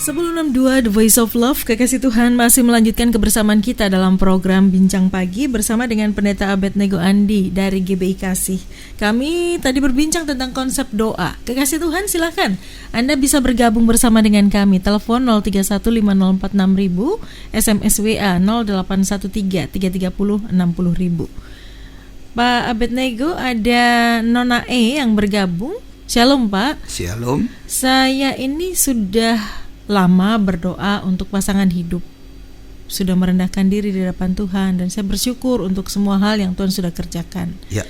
1062 The Voice of Love, Kekasih Tuhan masih melanjutkan kebersamaan kita dalam program Bincang Pagi bersama dengan Pendeta Abednego Andi dari GBI Kasih. Kami tadi berbincang tentang konsep doa. Kekasih Tuhan, silakan Anda bisa bergabung bersama dengan kami. Telepon 0315046000, SMS WA 0813 330 60.000. Pak Abednego, ada Nona E yang bergabung. Shalom Pak. Shalom. Saya ini sudah lama berdoa untuk pasangan hidup, sudah merendahkan diri di hadapan Tuhan, dan saya bersyukur untuk semua hal yang Tuhan sudah kerjakan. Ya.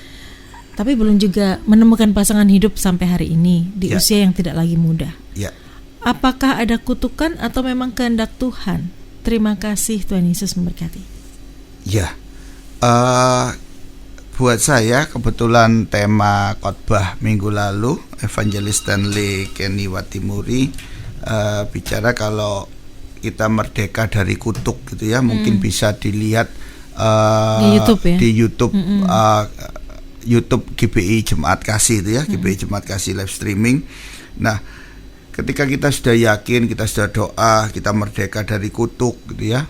Tapi belum juga menemukan pasangan hidup sampai hari ini di usia yang tidak lagi muda. Ya. Apakah ada kutukan atau memang kehendak Tuhan? Terima kasih, Tuhan Yesus memberkati. Ya. Buat saya kebetulan tema khotbah minggu lalu Evangelis Stanley Kenny Watimuri bicara kalau kita merdeka dari kutuk gitu ya. Mungkin bisa dilihat di YouTube ya? Di YouTube YouTube GBI Jemaat Kasih itu ya, GBI Jemaat Kasih live streaming. Nah, ketika kita sudah yakin, kita sudah doa, kita merdeka dari kutuk gitu ya,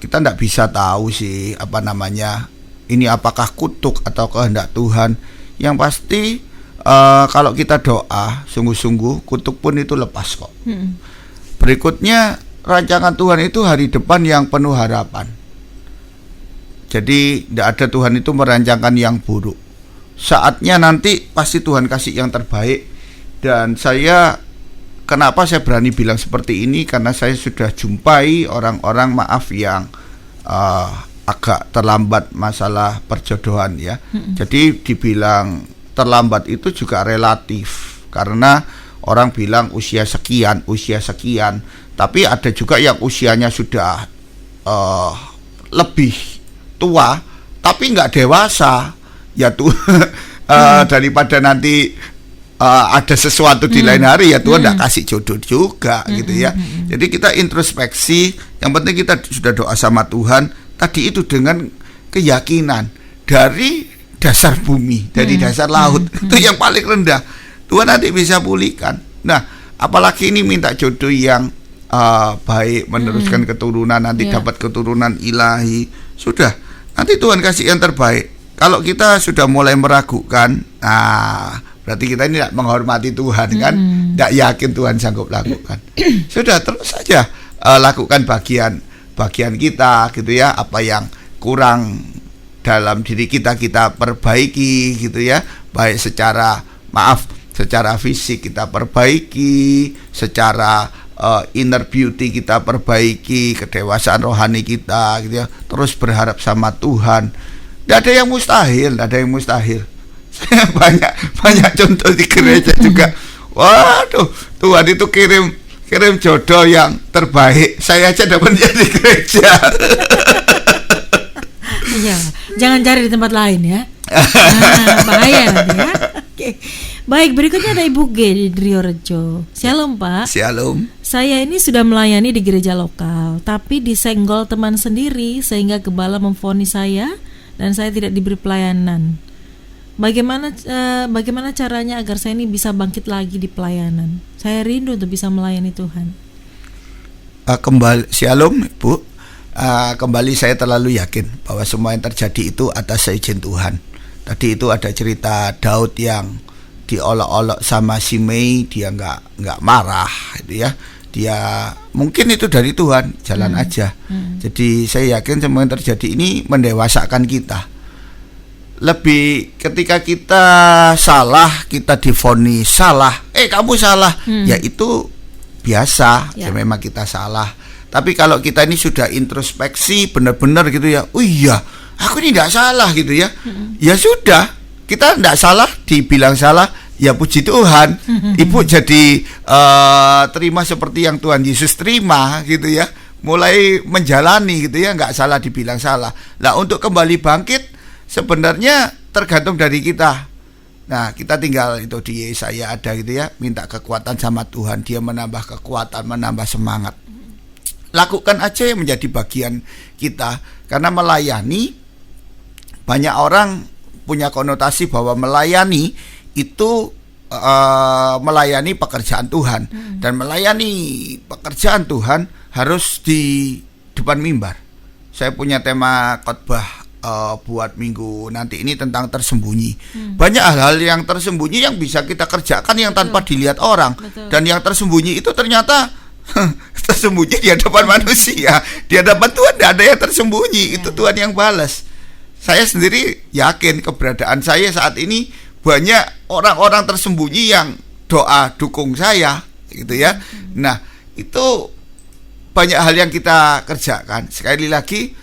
kita tidak bisa tahu sih ini apakah kutuk atau kehendak Tuhan. Yang pasti kalau kita doa sungguh-sungguh, kutuk pun itu lepas kok. Berikutnya, rancangan Tuhan itu hari depan yang penuh harapan. Jadi tidak ada Tuhan itu merancangkan yang buruk. Saatnya nanti pasti Tuhan kasih yang terbaik. Dan kenapa saya berani bilang seperti ini? Karena saya sudah jumpai orang-orang yang agak terlambat masalah perjodohan ya. Jadi dibilang terlambat itu juga relatif, karena orang bilang usia sekian, tapi ada juga yang usianya sudah lebih tua tapi nggak dewasa ya tuh. Daripada nanti ada sesuatu di lain hari ya Tuhan nggak kasih jodoh juga gitu ya. Jadi kita introspeksi, yang penting kita sudah doa sama Tuhan tadi itu dengan keyakinan dari dasar bumi, dari dasar laut, itu yang paling rendah. Tuhan nanti bisa pulihkan. Nah, apalagi ini minta jodoh yang baik, meneruskan keturunan, nanti dapat keturunan ilahi. Sudah, nanti Tuhan kasih yang terbaik. Kalau kita sudah mulai meragukan, berarti kita ini tidak menghormati Tuhan kan, tidak yakin Tuhan sanggup lakukan. Sudah, terus saja lakukan bagian kita gitu ya. Apa yang kurang dalam diri kita perbaiki gitu ya, baik secara fisik kita perbaiki, secara inner beauty kita perbaiki, kedewasaan rohani kita gitu ya, terus berharap sama Tuhan. Tidak ada yang mustahil. Saya banyak contoh di gereja juga. Waduh, Tuhan itu kirim jodoh yang terbaik. Saya aja dapat jadi gereja. Iya, jangan cari di tempat lain ya. Bahaya nanti ya. Oke. Baik, berikutnya ada Ibu G di Driorejo. Shalom Pak. Shalom. Saya ini sudah melayani di gereja lokal, tapi disenggol teman sendiri sehingga gembala memvonis saya dan saya tidak diberi pelayanan. Bagaimana caranya agar saya ini bisa bangkit lagi di pelayanan? Saya rindu untuk bisa melayani Tuhan. Kembali Shalom Bu. Kembali saya terlalu yakin bahwa semua yang terjadi itu atas izin Tuhan. Tadi itu ada cerita Daud yang diolok-olok sama Simei, dia nggak marah gitu ya. Dia mungkin itu dari Tuhan, jalan aja. Jadi saya yakin semua yang terjadi ini mendewasakan kita. Lebih ketika kita salah, kita divonis salah, kamu salah, ya itu biasa, ya memang kita salah. Tapi kalau kita ini sudah introspeksi benar-benar gitu ya, oh iya, aku ini tidak salah gitu ya, ya sudah, kita tidak salah, dibilang salah, ya puji Tuhan, Ibu jadi terima seperti yang Tuhan Yesus terima gitu ya, mulai menjalani gitu ya, nggak salah dibilang salah. Nah, untuk kembali bangkit sebenarnya tergantung dari kita. Nah, kita tinggal itu di Yesaya ada gitu ya, minta kekuatan sama Tuhan, Dia menambah kekuatan, menambah semangat. Lakukan aja yang menjadi bagian kita. Karena melayani, banyak orang punya konotasi bahwa melayani itu melayani pekerjaan Tuhan. Dan melayani pekerjaan Tuhan harus di depan mimbar. Saya punya tema khotbah buat minggu nanti ini tentang tersembunyi. Banyak hal-hal yang tersembunyi yang bisa kita kerjakan yang tanpa dilihat orang. Dan yang tersembunyi itu ternyata tersembunyi di hadapan manusia. Di hadapan Tuhan tidak ada yang tersembunyi. Itu Tuhan yang balas. Saya sendiri yakin keberadaan saya saat ini banyak orang-orang tersembunyi yang doa dukung saya, gitu ya. Nah, itu banyak hal yang kita kerjakan. Sekali lagi,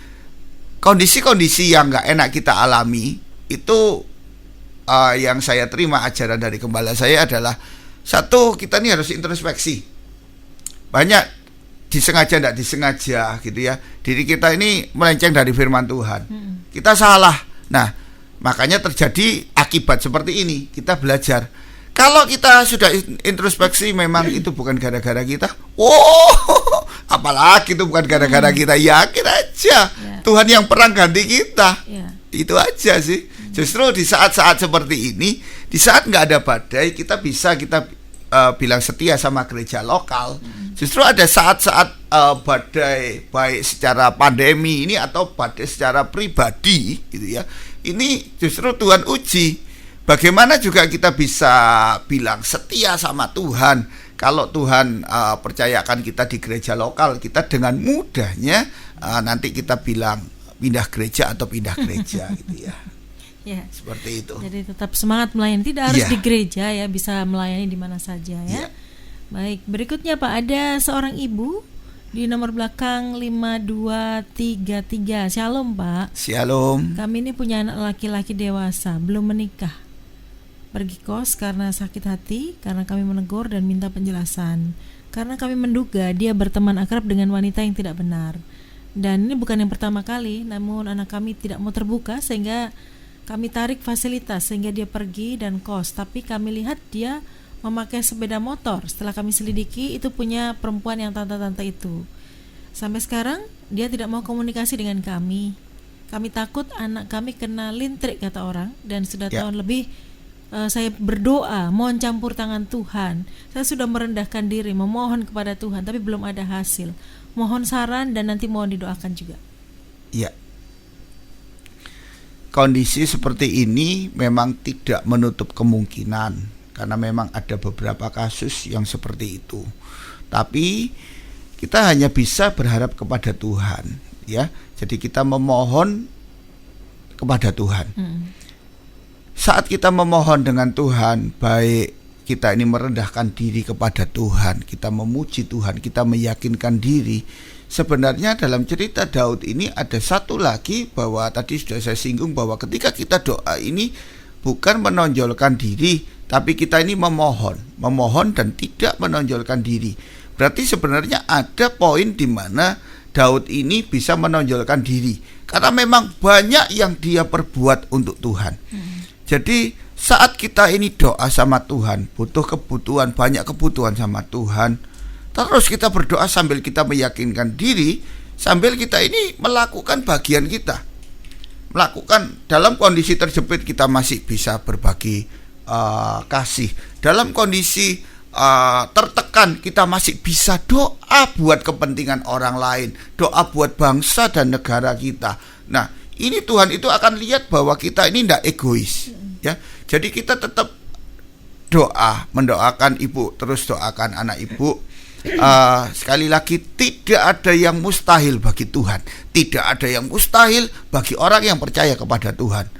kondisi-kondisi yang nggak enak kita alami itu yang saya terima ajaran dari gembala saya adalah satu, kita ini harus introspeksi. Banyak disengaja tidak disengaja gitu ya, diri kita ini melenceng dari firman Tuhan. Kita salah. Nah, makanya terjadi akibat seperti ini. Kita belajar. Kalau kita sudah introspeksi, memang itu bukan gara-gara kita. Apalagi itu bukan gara-gara kita. Yakin aja Tuhan yang perang ganti kita. Itu aja sih. Justru di saat-saat seperti ini, di saat nggak ada badai, kita bilang setia sama gereja lokal. Justru ada saat-saat badai, baik secara pandemi ini atau badai secara pribadi gitu ya. Ini justru Tuhan uji. Bagaimana juga kita bisa bilang setia sama Tuhan. Kalau Tuhan percayakan kita di gereja lokal, kita dengan mudahnya nanti kita bilang pindah gereja atau pindah gereja gitu ya. Ya. Seperti itu. Jadi tetap semangat melayani, tidak harus di gereja ya, bisa melayani di mana saja ya. Baik, berikutnya Pak, ada seorang ibu di nomor belakang 5233. Shalom Pak. Shalom. Kami ini punya anak laki-laki dewasa, belum menikah. Pergi kos karena sakit hati, karena kami menegur dan minta penjelasan. Karena kami menduga dia berteman akrab dengan wanita yang tidak benar. Dan ini bukan yang pertama kali, namun anak kami tidak mau terbuka sehingga kami tarik fasilitas sehingga dia pergi dan kos. Tapi kami lihat dia memakai sepeda motor. Setelah kami selidiki, itu punya perempuan yang tante-tante itu. Sampai sekarang dia tidak mau komunikasi dengan kami. Kami takut anak kami kena lintrik kata orang. Dan sudah tahun lebih saya berdoa, mohon campur tangan Tuhan. Saya sudah merendahkan diri, memohon kepada Tuhan, tapi belum ada hasil. Mohon saran dan nanti mohon didoakan juga. Ya. Kondisi seperti ini memang tidak menutup kemungkinan, karena memang ada beberapa kasus yang seperti itu. Tapi kita hanya bisa berharap kepada Tuhan, ya. Jadi kita memohon kepada Tuhan. Saat kita memohon dengan Tuhan, baik kita ini merendahkan diri kepada Tuhan, kita memuji Tuhan, kita meyakinkan diri. Sebenarnya dalam cerita Daud ini ada satu lagi, bahwa tadi sudah saya singgung bahwa ketika kita doa ini bukan menonjolkan diri, tapi kita ini memohon dan tidak menonjolkan diri. Berarti sebenarnya ada poin di mana Daud ini bisa menonjolkan diri, karena memang banyak yang dia perbuat untuk Tuhan. Jadi saat kita ini doa sama Tuhan, butuh kebutuhan, banyak kebutuhan sama Tuhan, terus kita berdoa sambil kita meyakinkan diri, sambil kita ini melakukan bagian kita. Melakukan dalam kondisi terjepit, kita masih bisa berbagi kasih. Dalam kondisi tertekan, kita masih bisa doa buat kepentingan orang lain, doa buat bangsa dan negara kita. Nah, ini Tuhan itu akan lihat bahwa kita ini tidak egois, ya. Jadi kita tetap doa, mendoakan ibu, terus doakan anak ibu. Sekali lagi, tidak ada yang mustahil bagi Tuhan, tidak ada yang mustahil bagi orang yang percaya kepada Tuhan.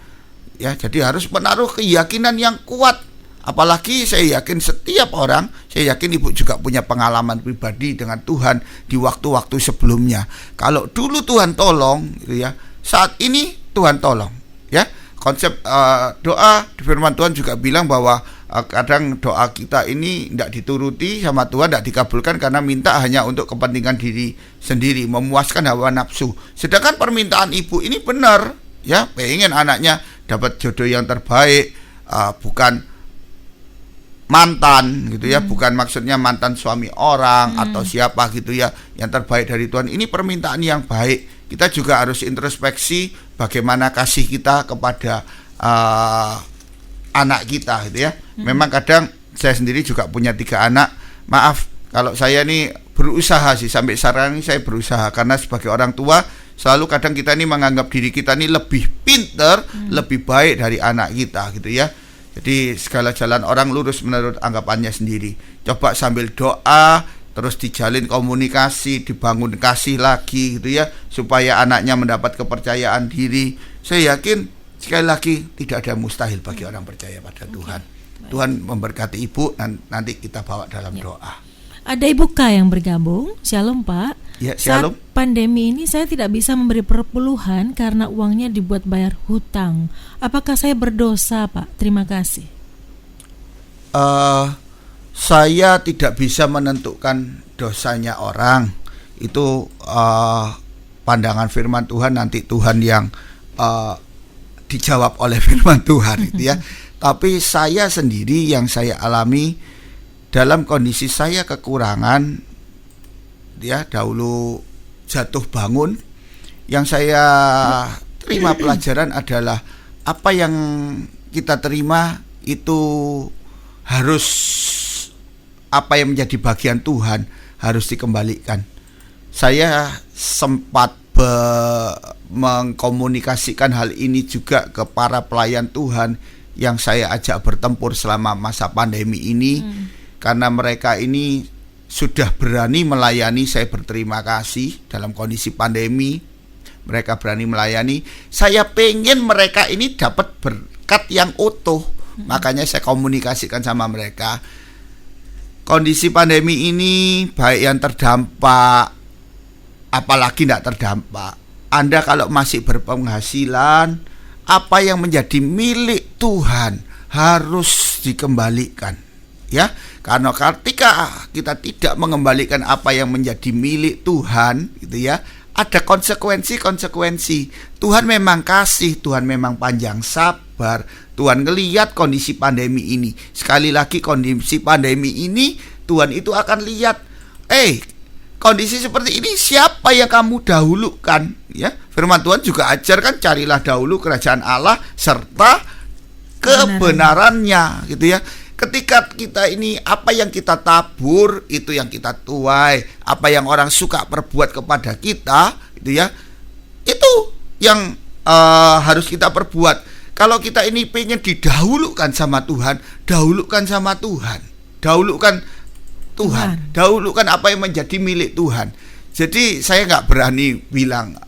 Ya, jadi harus menaruh keyakinan yang kuat. Apalagi saya yakin setiap orang, saya yakin ibu juga punya pengalaman pribadi dengan Tuhan di waktu-waktu sebelumnya. Kalau dulu Tuhan tolong, gitu ya, saat ini Tuhan tolong, ya. Konsep doa di firman Tuhan juga bilang bahwa kadang doa kita ini tidak dituruti sama Tuhan, tidak dikabulkan karena minta hanya untuk kepentingan diri sendiri, memuaskan hawa nafsu. Sedangkan permintaan ibu ini benar, ya, pengen anaknya dapat jodoh yang terbaik, bukan mantan gitu ya, bukan maksudnya mantan suami orang atau siapa gitu ya, yang terbaik dari Tuhan. Ini permintaan yang baik. Kita juga harus introspeksi bagaimana kasih kita kepada anak kita gitu ya. Memang kadang saya sendiri juga punya 3 anak. Maaf kalau saya nih berusaha sih, sampai sekarang ini saya berusaha, karena sebagai orang tua selalu kadang kita ini menganggap diri kita ini lebih pinter, lebih baik dari anak kita gitu ya. Jadi segala jalan orang lurus menurut anggapannya sendiri. Coba sambil doa, terus dijalin komunikasi, dibangun kasih lagi gitu ya, supaya anaknya mendapat kepercayaan diri. Saya yakin sekali lagi tidak ada mustahil bagi orang percaya pada Tuhan. Tuhan memberkati ibu, nanti kita bawa dalam doa. Ada Ibu K yang bergabung. Shalom Pak. Ya, shalom. Saat pandemi ini saya tidak bisa memberi perpuluhan karena uangnya dibuat bayar hutang. Apakah saya berdosa Pak? Terima kasih. Saya tidak bisa menentukan dosanya orang. Itu pandangan firman Tuhan, nanti Tuhan yang dijawab oleh firman Tuhan itu ya. Tapi saya sendiri yang saya alami dalam kondisi saya kekurangan ya, dahulu jatuh bangun, yang saya terima pelajaran adalah apa yang kita terima itu harus, apa yang menjadi bagian Tuhan harus dikembalikan. Saya sempat mengkomunikasikan hal ini juga ke para pelayan Tuhan yang saya ajak bertempur selama masa pandemi ini, karena mereka ini sudah berani melayani. Saya berterima kasih dalam kondisi pandemi mereka berani melayani. Saya pengen mereka ini dapat berkat yang utuh, makanya saya komunikasikan sama mereka. Kondisi pandemi ini baik yang terdampak apalagi tidak terdampak, Anda kalau masih berpenghasilan, apa yang menjadi milik Tuhan harus dikembalikan ya. Karena ketika kita tidak mengembalikan apa yang menjadi milik Tuhan gitu ya, ada konsekuensi. Tuhan memang kasih, Tuhan memang panjang sabar. Tuhan ngelihat kondisi pandemi ini. Sekali lagi, kondisi pandemi ini Tuhan itu akan lihat, kondisi seperti ini siapa yang kamu dahulukan ya. Firman Tuhan juga ajarkan, carilah dahulu kerajaan Allah serta kebenarannya gitu ya. Ketika kita ini, apa yang kita tabur itu yang kita tuai. Apa yang orang suka perbuat kepada kita gitu ya, itu yang harus kita perbuat. Kalau kita ini pengen didahulukan sama Tuhan, dahulukan sama Tuhan, dahulukan Tuhan, dahulukan apa yang menjadi milik Tuhan. Jadi saya nggak berani bilang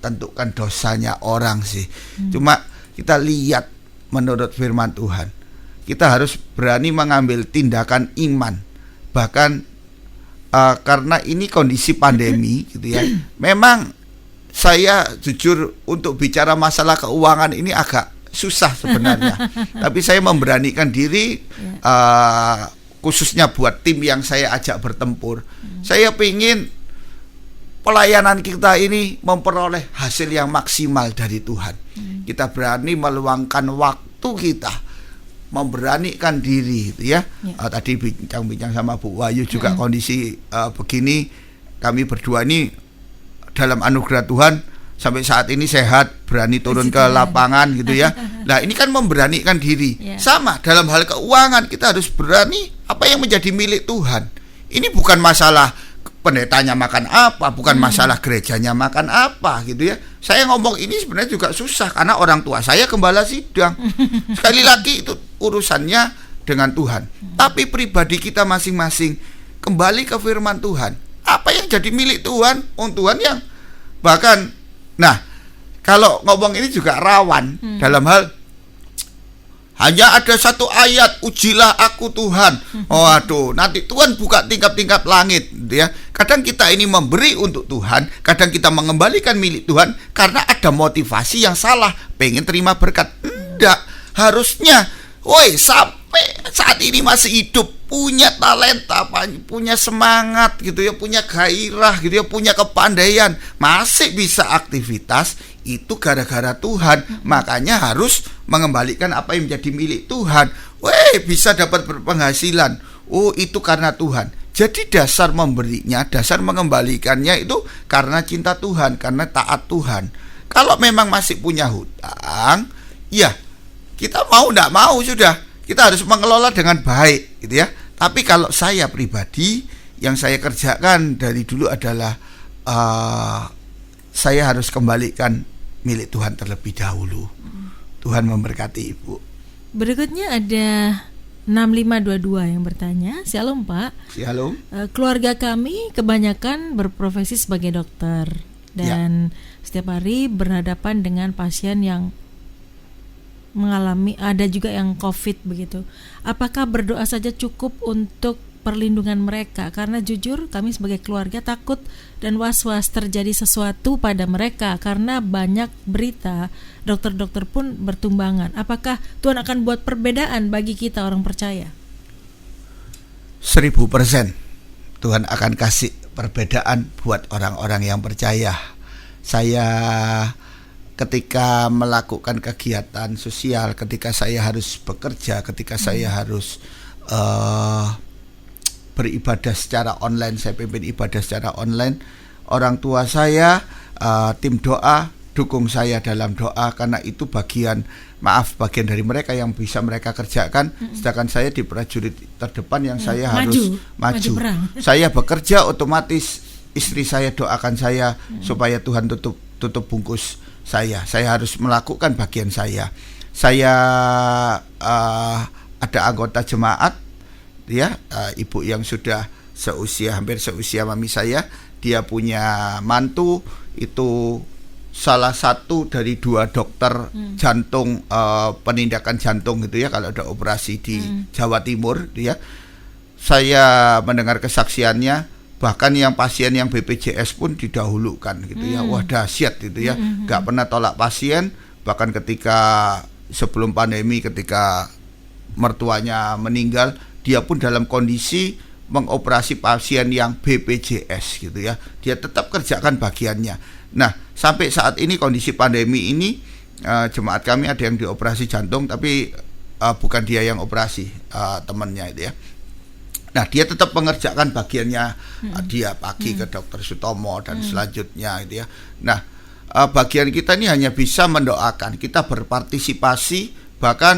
tentukan dosanya orang sih. Cuma kita lihat menurut firman Tuhan, kita harus berani mengambil tindakan iman. Bahkan karena ini kondisi pandemi gitu ya, memang saya jujur untuk bicara masalah keuangan ini agak susah sebenarnya. Tapi saya memberanikan diri, khususnya buat tim yang saya ajak bertempur. Saya ingin pelayanan kita ini memperoleh hasil yang maksimal dari Tuhan. Kita berani meluangkan waktu kita, memberanikan diri gitu ya. Tadi bincang-bincang sama Bu Wahyu juga kondisi begini, kami berdua ini dalam anugerah Tuhan sampai saat ini sehat, berani turun ke lapangan gitu ya. Nah, ini kan memberanikan diri. Sama dalam hal keuangan, kita harus berani apa yang menjadi milik Tuhan. Ini bukan masalah pendetanya makan apa, bukan masalah gerejanya makan apa gitu ya. Saya ngomong ini sebenarnya juga susah karena orang tua saya gembala sidang. Sekali lagi itu urusannya dengan Tuhan. Tapi pribadi kita masing-masing kembali ke firman Tuhan. Apa yang jadi milik Tuhan, Tuhan yang bahkan, nah kalau ngomong ini juga rawan dalam hal hanya ada satu ayat, ujilah aku Tuhan. Waduh, nanti Tuhan buka tingkap-tingkap langit ya. Kadang kita ini memberi untuk Tuhan, kadang kita mengembalikan milik Tuhan karena ada motivasi yang salah, pengen terima berkat. Enggak, harusnya sampai saat ini masih hidup, punya talenta, punya semangat gitu ya, punya gairah gitu ya, punya kepandaian, masih bisa aktivitas, itu gara-gara Tuhan. Makanya harus mengembalikan apa yang menjadi milik Tuhan. Bisa dapat berpenghasilan, itu karena Tuhan. Jadi dasar memberinya, dasar mengembalikannya itu karena cinta Tuhan, karena taat Tuhan. Kalau memang masih punya hutang, ya kita mau tidak mau sudah, kita harus mengelola dengan baik gitu ya. Tapi kalau saya pribadi yang saya kerjakan dari dulu adalah saya harus kembalikan milik Tuhan terlebih dahulu. Tuhan memberkati Ibu. Berikutnya ada 6522 yang bertanya, Shalom Pak. Shalom. Keluarga kami kebanyakan berprofesi sebagai dokter dan setiap hari berhadapan dengan pasien yang mengalami, ada juga yang COVID begitu. Apakah berdoa saja cukup untuk perlindungan mereka? Karena jujur kami sebagai keluarga takut dan was-was terjadi sesuatu pada mereka karena banyak berita, dokter-dokter pun bertumbangan. Apakah Tuhan akan buat perbedaan bagi kita orang percaya? 1000% Tuhan akan kasih perbedaan buat orang-orang yang percaya. Saya ketika melakukan kegiatan sosial, ketika saya harus bekerja, ketika saya harus beribadah secara online, saya pimpin ibadah secara online, orang tua saya, tim doa dukung saya dalam doa, karena itu bagian dari mereka yang bisa mereka kerjakan, sedangkan saya di prajurit terdepan yang saya harus maju. Saya bekerja, otomatis istri saya doakan saya supaya Tuhan tutup bungkus saya harus melakukan bagian saya. Ada anggota jemaat ya, ibu yang sudah hampir seusia mami saya, dia punya mantu itu salah satu dari 2 dokter jantung, penindakan jantung gitu ya, kalau ada operasi di Jawa Timur ya. Saya mendengar kesaksiannya, bahkan yang pasien yang BPJS pun didahulukan gitu ya. Wah, dahsyat gitu ya, gak pernah tolak pasien. Bahkan ketika sebelum pandemi, ketika mertuanya meninggal, dia pun dalam kondisi mengoperasi pasien yang BPJS gitu ya. Dia tetap kerjakan bagiannya. Nah, sampai saat ini kondisi pandemi ini, jemaat kami ada yang dioperasi jantung, tapi bukan dia yang operasi, temannya itu ya. Nah, dia tetap mengerjakan bagiannya. Dia pagi ke Dokter Sutomo dan selanjutnya gitu ya. Nah, bagian kita ini hanya bisa mendoakan, kita berpartisipasi. Bahkan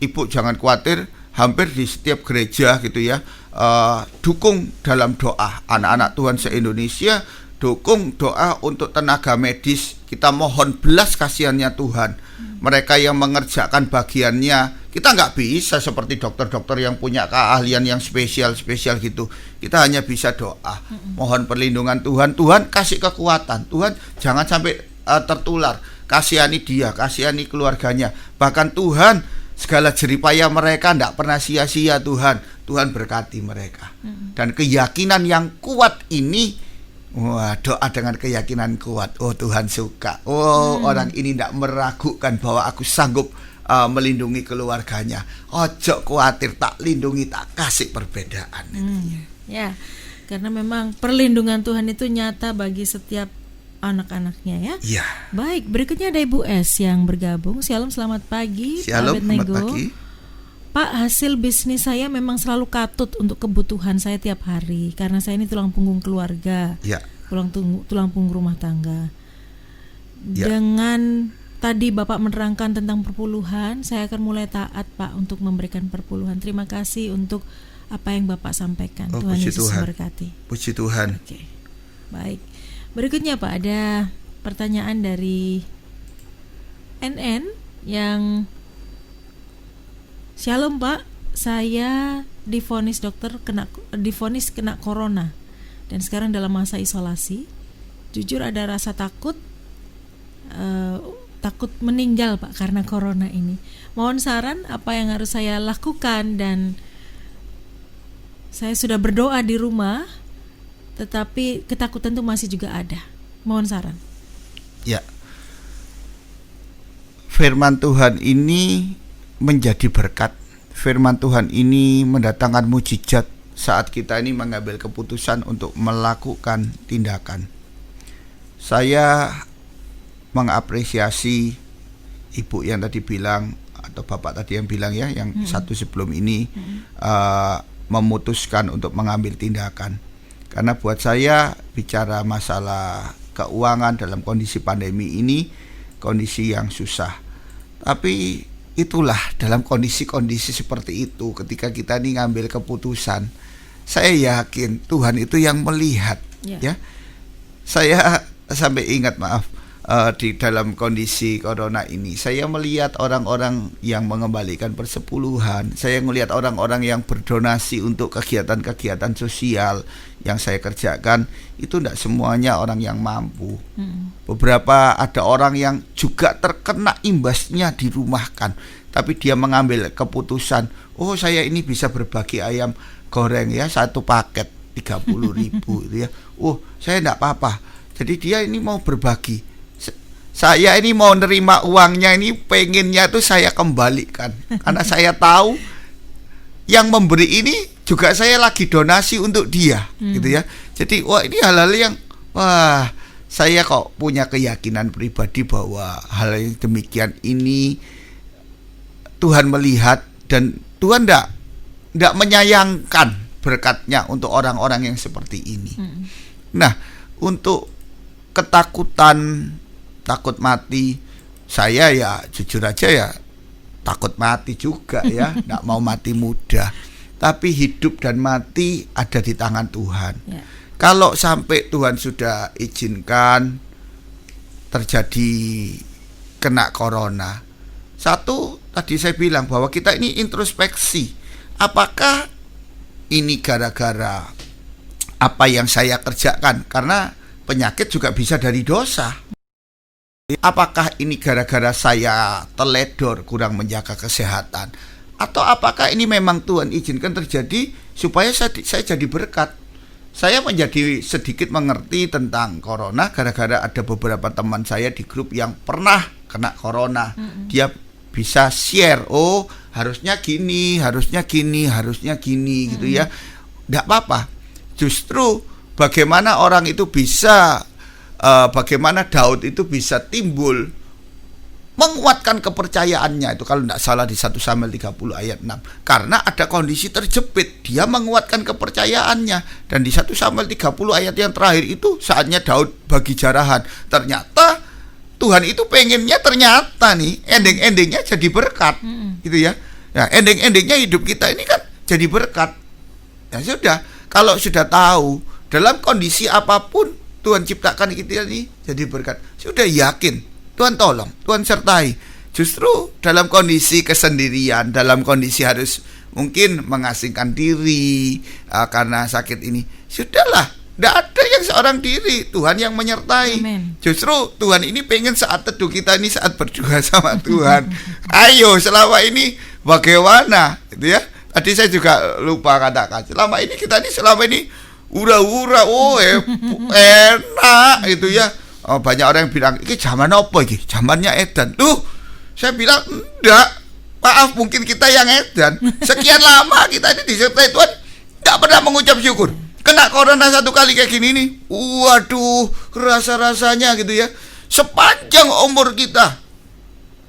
Ibu jangan khawatir, hampir di setiap gereja gitu ya, dukung dalam doa. Anak-anak Tuhan se-Indonesia dukung doa untuk tenaga medis. Kita mohon belas kasihannya Tuhan, mereka yang mengerjakan bagiannya. Kita nggak bisa seperti dokter-dokter yang punya keahlian yang spesial gitu. Kita hanya bisa doa, mohon perlindungan Tuhan. Tuhan kasih kekuatan, Tuhan jangan sampai tertular. Kasihani dia, kasihani keluarganya. Bahkan Tuhan, segala jeripaya mereka tidak pernah sia-sia. Tuhan berkati mereka. Dan keyakinan yang kuat ini, wah, doa dengan keyakinan kuat. Oh, Tuhan suka. Oh, orang ini tidak meragukan bahwa aku sanggup melindungi keluarganya. Ojo khawatir, tak lindungi, tak kasih perbedaan. Ya, karena memang perlindungan Tuhan itu nyata bagi setiap anak-anaknya ya. Iya. Baik, berikutnya ada Ibu S yang bergabung. Shalom, selamat pagi. Shalom, selamat pagi. Pak, hasil bisnis saya memang selalu katut untuk kebutuhan saya tiap hari, karena saya ini tulang punggung keluarga. Ya. Tulang punggung rumah tangga. Ya. Dengan tadi Bapak menerangkan tentang perpuluhan, saya akan mulai taat Pak untuk memberikan perpuluhan. Terima kasih untuk apa yang Bapak sampaikan. Tuhan Yesus memberkati. Puji Tuhan. Oke. Baik. Berikutnya Pak, ada pertanyaan dari NN yang, Shalom Pak, saya divonis kena corona dan sekarang dalam masa isolasi. Jujur ada rasa takut meninggal Pak karena corona ini. Mohon saran apa yang harus saya lakukan, dan saya sudah berdoa di rumah, tetapi ketakutan itu masih juga ada. Mohon saran. Ya. Firman Tuhan ini menjadi berkat. Firman Tuhan ini mendatangkan mujizat saat kita ini mengambil keputusan untuk melakukan tindakan. Saya mengapresiasi Ibu yang tadi bilang, atau Bapak tadi yang bilang ya, yang satu sebelum ini memutuskan untuk mengambil tindakan. Karena buat saya bicara masalah keuangan dalam kondisi pandemi ini, kondisi yang susah. Tapi itulah dalam kondisi-kondisi seperti itu, ketika kita nih ngambil keputusan, saya yakin Tuhan itu yang melihat, ya. Saya sampai ingat, maaf, di dalam kondisi corona ini, saya melihat orang-orang yang mengembalikan persepuluhan, saya melihat orang-orang yang berdonasi untuk kegiatan-kegiatan sosial yang saya kerjakan, itu tidak semuanya orang yang mampu. Beberapa ada orang yang juga terkena imbasnya dirumahkan, tapi dia mengambil keputusan, oh saya ini bisa berbagi ayam goreng ya, 1 paket 30.000 gitu ya. Oh saya tidak apa-apa. Jadi dia ini mau berbagi. Saya ini mau nerima uangnya, ini pengennya tuh saya kembalikan, karena saya tahu yang memberi ini juga saya lagi donasi untuk dia, gitu ya. Jadi wah, ini hal-hal yang wah, saya kok punya keyakinan pribadi bahwa hal yang demikian ini Tuhan melihat, dan Tuhan tidak menyayangkan berkatnya untuk orang-orang yang seperti ini. Nah, untuk ketakutan, takut mati, saya ya jujur aja ya takut mati juga ya, tidak mau mati muda. Tapi hidup dan mati ada di tangan Tuhan. Kalau sampai Tuhan sudah izinkan terjadi kena corona, satu, tadi saya bilang bahwa kita ini introspeksi. Apakah ini gara-gara apa yang saya kerjakan? Karena penyakit juga bisa dari dosa. Apakah ini gara-gara saya teledor, kurang menjaga kesehatan? Atau apakah ini memang Tuhan izinkan terjadi supaya saya jadi berkat? Saya menjadi sedikit mengerti tentang corona gara-gara ada beberapa teman saya di grup yang pernah kena corona. Dia bisa share, oh harusnya gini, harusnya gini, harusnya gini, gitu ya. Tidak apa-apa. Justru bagaimana orang itu bisa, bagaimana Daud itu bisa timbul menguatkan kepercayaannya, itu kalau tidak salah di 1 Samuel 30 ayat 6. Karena ada kondisi terjepit, dia menguatkan kepercayaannya. Dan di 1 Samuel 30 ayat yang terakhir itu saatnya Daud bagi jarahan. Ternyata Tuhan itu pengennya ternyata nih ending-endingnya jadi berkat, gitu ya. Nah, ending-endingnya hidup kita ini kan jadi berkat. Ya sudah, kalau sudah tahu dalam kondisi apapun Tuhan ciptakan kita ini jadi berkat, sudah yakin Tuhan tolong, Tuhan sertai. Justru dalam kondisi kesendirian, dalam kondisi harus mungkin mengasingkan diri karena sakit ini, sudahlah, tidak ada yang seorang diri, Tuhan yang menyertai. Amen. Justru Tuhan ini pengen saat teduh kita ini, saat berdoa sama Tuhan, ayo selama ini bagaimana, gitu ya. Tadi saya juga lupa katakan, selama ini kita ini ura-ura, oh enak, gitu ya. Oh, banyak orang yang bilang, ini zaman apa ini? Zamannya edan. Saya bilang enggak. Maaf, mungkin kita yang edan. Sekian lama kita ini disertai Tuhan, enggak pernah mengucap syukur. Kena corona 1 kali kayak gini nih, waduh, rasa-rasanya gitu ya. Sepanjang umur kita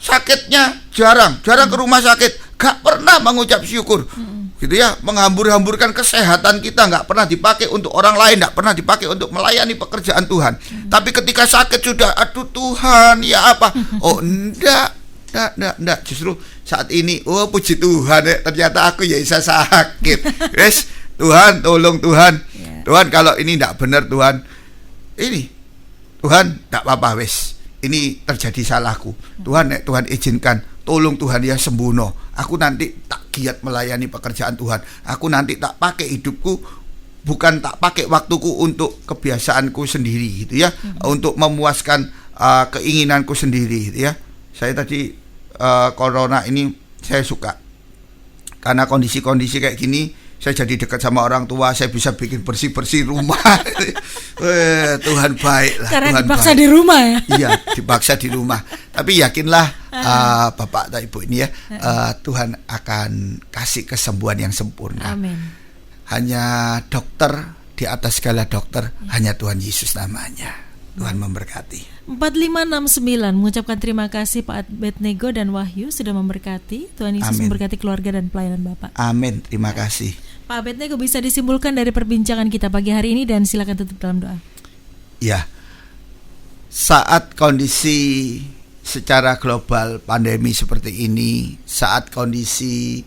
sakitnya jarang ke rumah sakit, gak pernah mengucap syukur, gitu ya. Menghambur-hamburkan kesehatan kita, gak pernah dipakai untuk orang lain, gak pernah dipakai untuk melayani pekerjaan Tuhan. Tapi ketika sakit sudah, aduh Tuhan, ya apa? Oh enggak. Justru saat ini, oh puji Tuhan ya, ternyata aku ya bisa sakit. Yes, Tuhan tolong Tuhan. Tuhan kalau ini enggak benar Tuhan, ini Tuhan enggak apa-apa wes. Ini terjadi salahku. Tuhan izinkan, tolong Tuhan ya sembuhno. Aku nanti tak giat melayani pekerjaan Tuhan. Aku nanti tak pakai hidupku, bukan tak pakai waktuku untuk kebiasaanku sendiri, gitu ya. Untuk memuaskan keinginanku sendiri, gitu ya. Saya tadi corona ini saya suka. Karena kondisi-kondisi kayak gini, saya jadi dekat sama orang tua, saya bisa bikin bersih-bersih rumah. Tuhan baik lah. Karena Tuhan dipaksa baik. di rumah ya. Iya, dipaksa di rumah. Tapi yakinlah Bapak dan Ibu ini ya, Tuhan akan kasih kesembuhan yang sempurna. Amin. Hanya dokter di atas segala dokter, hanya Tuhan Yesus namanya. Tuhan memberkati. 4569 mengucapkan terima kasih Pak Abednego dan Wahyu sudah memberkati. Tuhan Yesus Amin. memberkati keluarga dan pelayanan Bapak. Amin, terima kasih. Pak Abednego, bisa disimpulkan dari perbincangan kita pagi hari ini dan silakan tutup dalam doa. Ya, saat kondisi secara global pandemi seperti ini, saat kondisi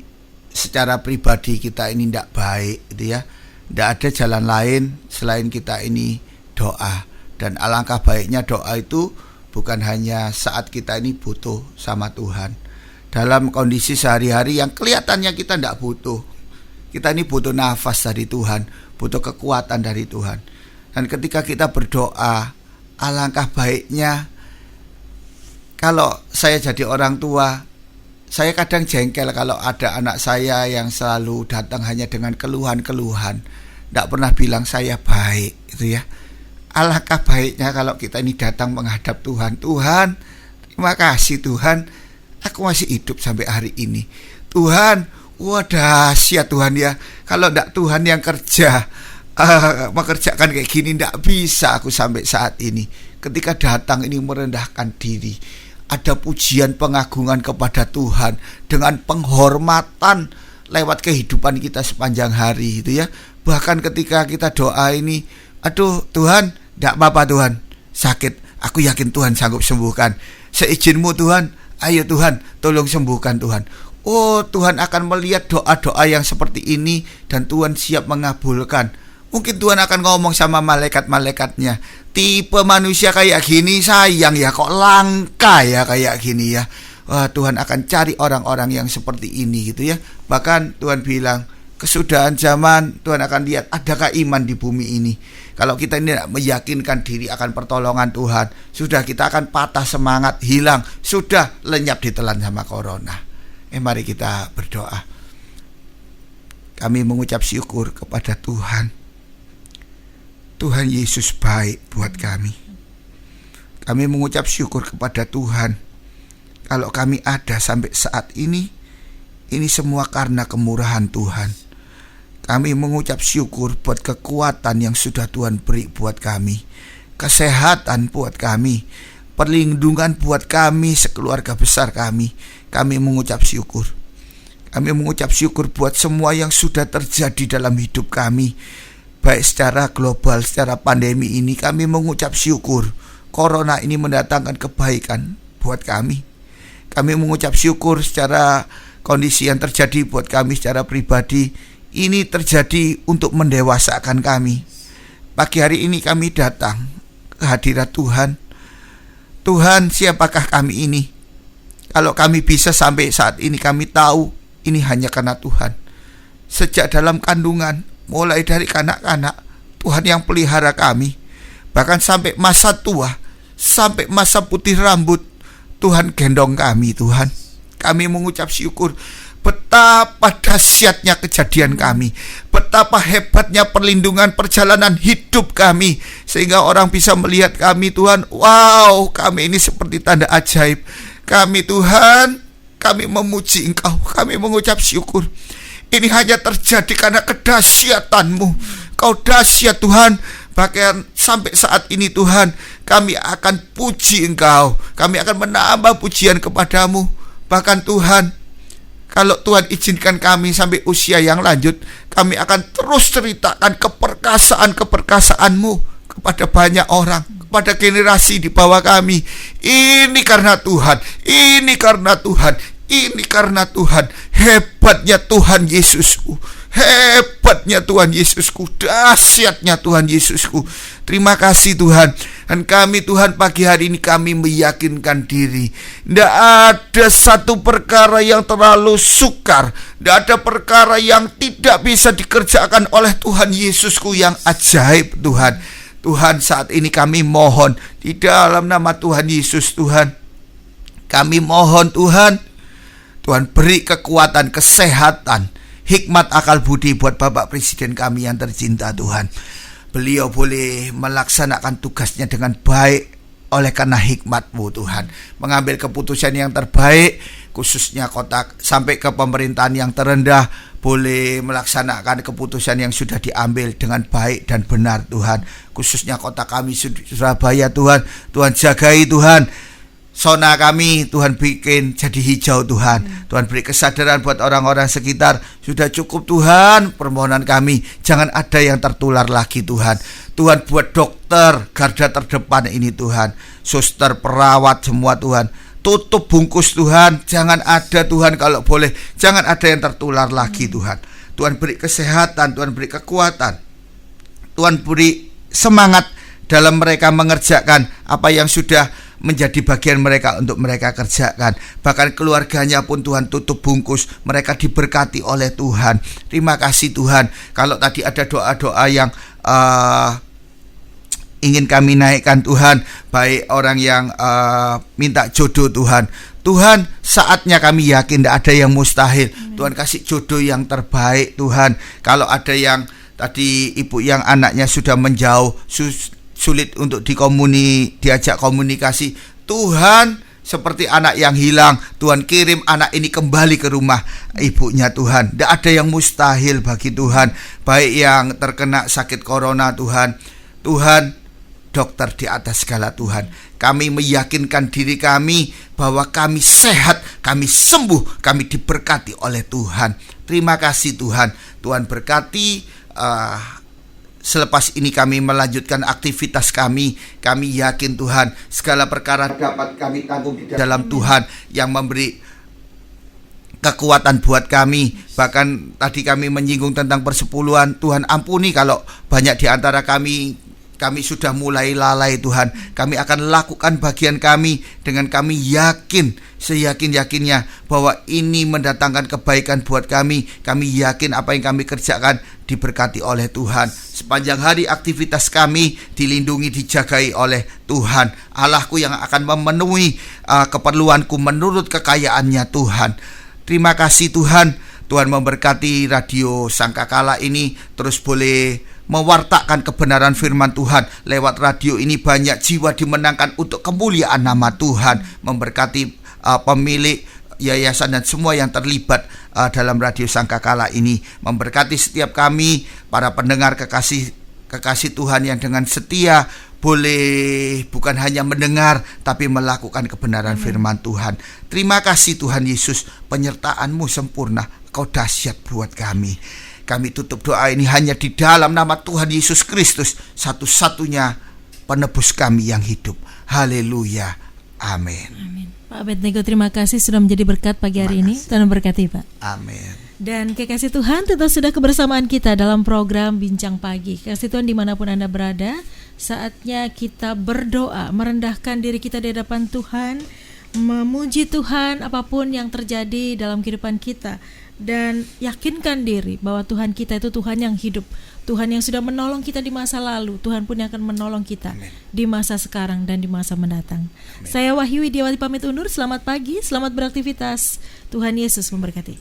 secara pribadi kita ini tidak baik gitu ya, tidak ada jalan lain selain kita ini doa. Dan alangkah baiknya doa itu bukan hanya saat kita ini butuh sama Tuhan. Dalam kondisi sehari-hari yang kelihatannya kita tidak butuh, kita ini butuh nafas dari Tuhan, butuh kekuatan dari Tuhan. Dan ketika kita berdoa, alangkah baiknya, kalau saya jadi orang tua, saya kadang jengkel kalau ada anak saya yang selalu datang hanya dengan keluhan-keluhan, tidak pernah bilang saya baik gitu ya. Alangkah baiknya kalau kita ini datang menghadap Tuhan. Tuhan, terima kasih Tuhan, aku masih hidup sampai hari ini. Tuhan, wah dahsyat Tuhan ya. Kalau tidak Tuhan yang kerja, mengerjakan kayak gini, tidak bisa aku sampai saat ini. Ketika datang ini merendahkan diri, ada pujian pengagungan kepada Tuhan dengan penghormatan lewat kehidupan kita sepanjang hari itu ya. Bahkan ketika kita doa ini, aduh Tuhan, tidak apa-apa Tuhan, sakit, aku yakin Tuhan sanggup sembuhkan. Seizin-Mu Tuhan, ayo Tuhan, tolong sembuhkan Tuhan. Oh, Tuhan akan melihat doa-doa yang seperti ini dan Tuhan siap mengabulkan. Mungkin Tuhan akan ngomong sama malaikat-malaikatnya, tipe manusia kayak gini sayang ya, kok langka ya kayak gini ya. Wah, Tuhan akan cari orang-orang yang seperti ini gitu ya. Bahkan Tuhan bilang, kesudahan zaman Tuhan akan lihat adakah iman di bumi ini. Kalau kita ini tidak meyakinkan diri akan pertolongan Tuhan, sudah kita akan patah semangat, hilang, sudah lenyap ditelan sama corona. Mari kita berdoa. Kami mengucap syukur kepada Tuhan. Tuhan Yesus baik buat kami. Kami mengucap syukur kepada Tuhan. Kalau kami ada sampai saat ini semua karena kemurahan Tuhan. Kami mengucap syukur buat kekuatan yang sudah Tuhan beri buat kami, kesehatan buat kami, perlindungan buat kami, sekeluarga besar kami. Kami mengucap syukur. Kami mengucap syukur buat semua yang sudah terjadi dalam hidup kami, baik secara global, secara pandemi ini. Kami mengucap syukur. Corona ini mendatangkan kebaikan buat kami. Kami mengucap syukur secara kondisi yang terjadi buat kami secara pribadi. Ini terjadi untuk mendewasakan kami. Pagi hari ini kami datang ke hadirat Tuhan. Tuhan, siapakah kami ini? Kalau kami bisa sampai saat ini, kami tahu ini hanya karena Tuhan. Sejak dalam kandungan, mulai dari kanak-kanak, Tuhan yang pelihara kami. Bahkan sampai masa tua, sampai masa putih rambut, Tuhan gendong kami Tuhan. Kami mengucap syukur. Betapa dahsyatnya kejadian kami, betapa hebatnya perlindungan perjalanan hidup kami, sehingga orang bisa melihat kami Tuhan. Wow, kami ini seperti tanda ajaib. Kami Tuhan, kami memuji Engkau, kami mengucap syukur. Ini hanya terjadi karena kedahsyatan-Mu. Kau dahsyat Tuhan. Bahkan sampai saat ini Tuhan, kami akan puji Engkau, kami akan menambah pujian kepadamu. Bahkan Tuhan, kalau Tuhan izinkan kami sampai usia yang lanjut, kami akan terus ceritakan keperkasaan-keperkasaan-Mu kepada banyak orang, kepada generasi di bawah kami. Ini karena Tuhan, ini karena Tuhan, ini karena Tuhan. Hebatnya Tuhan Yesusku, hebatnya Tuhan Yesusku, dahsyatnya Tuhan Yesusku. Terima kasih Tuhan. Dan kami Tuhan pagi hari ini kami meyakinkan diri, tidak ada satu perkara yang terlalu sukar, tidak ada perkara yang tidak bisa dikerjakan oleh Tuhan Yesusku yang ajaib Tuhan. Tuhan, saat ini kami mohon di dalam nama Tuhan Yesus Tuhan, kami mohon Tuhan, Tuhan beri kekuatan, kesehatan, hikmat, akal budi buat Bapak Presiden kami yang tercinta Tuhan. Beliau boleh melaksanakan tugasnya dengan baik oleh karena hikmat-Mu Tuhan. Mengambil keputusan yang terbaik, khususnya kota sampai ke pemerintahan yang terendah, boleh melaksanakan keputusan yang sudah diambil dengan baik dan benar Tuhan. Khususnya kota kami Surabaya Tuhan, Tuhan jagai Tuhan. Zona kami Tuhan bikin jadi hijau Tuhan. Tuhan beri kesadaran buat orang-orang sekitar. Sudah cukup Tuhan permohonan kami, jangan ada yang tertular lagi Tuhan. Tuhan buat dokter garda terdepan ini Tuhan, suster, perawat semua Tuhan, tutup bungkus Tuhan, jangan ada Tuhan kalau boleh, jangan ada yang tertular lagi Tuhan. Tuhan beri kesehatan, Tuhan beri kekuatan, Tuhan beri semangat dalam mereka mengerjakan apa yang sudah menjadi bagian mereka untuk mereka kerjakan. Bahkan keluarganya pun Tuhan tutup bungkus, mereka diberkati oleh Tuhan. Terima kasih Tuhan. Kalau tadi ada doa-doa yang ingin kami naikkan Tuhan, baik orang yang minta jodoh Tuhan. Tuhan, saatnya kami yakin tidak ada yang mustahil. Tuhan kasih jodoh yang terbaik Tuhan. Kalau ada yang tadi ibu yang anaknya sudah menjauh, sulit untuk diajak komunikasi, Tuhan, seperti anak yang hilang, Tuhan kirim anak ini kembali ke rumah ibunya Tuhan. Tidak ada yang mustahil bagi Tuhan. Baik yang terkena sakit corona Tuhan, dokter di atas segala Tuhan. Kami meyakinkan diri kami bahwa kami sehat, kami sembuh, kami diberkati oleh Tuhan. Terima kasih Tuhan. Tuhan berkati. Selepas ini kami melanjutkan aktivitas kami. Kami yakin Tuhan, segala perkara dapat kami tanggung di dalam Tuhan yang memberi kekuatan buat kami. Bahkan tadi kami menyinggung tentang persepuluhan. Tuhan ampuni kalau banyak di antara kami sudah mulai lalai Tuhan. Kami akan lakukan bagian kami dengan kami yakin, seyakin-yakinnya bahwa ini mendatangkan kebaikan buat kami. Kami yakin apa yang kami kerjakan diberkati oleh Tuhan. Sepanjang hari aktivitas kami dilindungi, dijagai oleh Tuhan. Allahku yang akan memenuhi keperluanku menurut kekayaannya Tuhan. Terima kasih Tuhan. Tuhan memberkati Radio Sangkakala ini terus boleh mewartakan kebenaran firman Tuhan. Lewat radio ini banyak jiwa dimenangkan untuk kemuliaan nama Tuhan. Memberkati pemilik yayasan dan semua yang terlibat dalam Radio Sangkakala ini. Memberkati setiap kami, para pendengar kekasih Tuhan yang dengan setia boleh bukan hanya mendengar tapi melakukan kebenaran firman Tuhan. Terima kasih Tuhan Yesus, penyertaan-Mu sempurna. Kau dahsyat buat kami. Kami tutup doa ini hanya di dalam nama Tuhan Yesus Kristus, satu-satunya penebus kami yang hidup. Haleluya. Amin. Amin. Pak Abednego, terima kasih sudah menjadi berkat pagi hari ini. Tuhan memberkati Pak. Amin. Dan kekasih Tuhan, tetap sudah kebersamaan kita dalam program Bincang Pagi. Kekasih Tuhan dimanapun Anda berada, saatnya kita berdoa, merendahkan diri kita di hadapan Tuhan, memuji Tuhan apapun yang terjadi dalam kehidupan kita. Dan yakinkan diri bahwa Tuhan kita itu Tuhan yang hidup, Tuhan yang sudah menolong kita di masa lalu, Tuhan pun yang akan menolong kita di masa sekarang dan di masa mendatang. Saya Wahyu Widiawati pamit undur. Selamat pagi, selamat beraktivitas. Tuhan Yesus memberkati.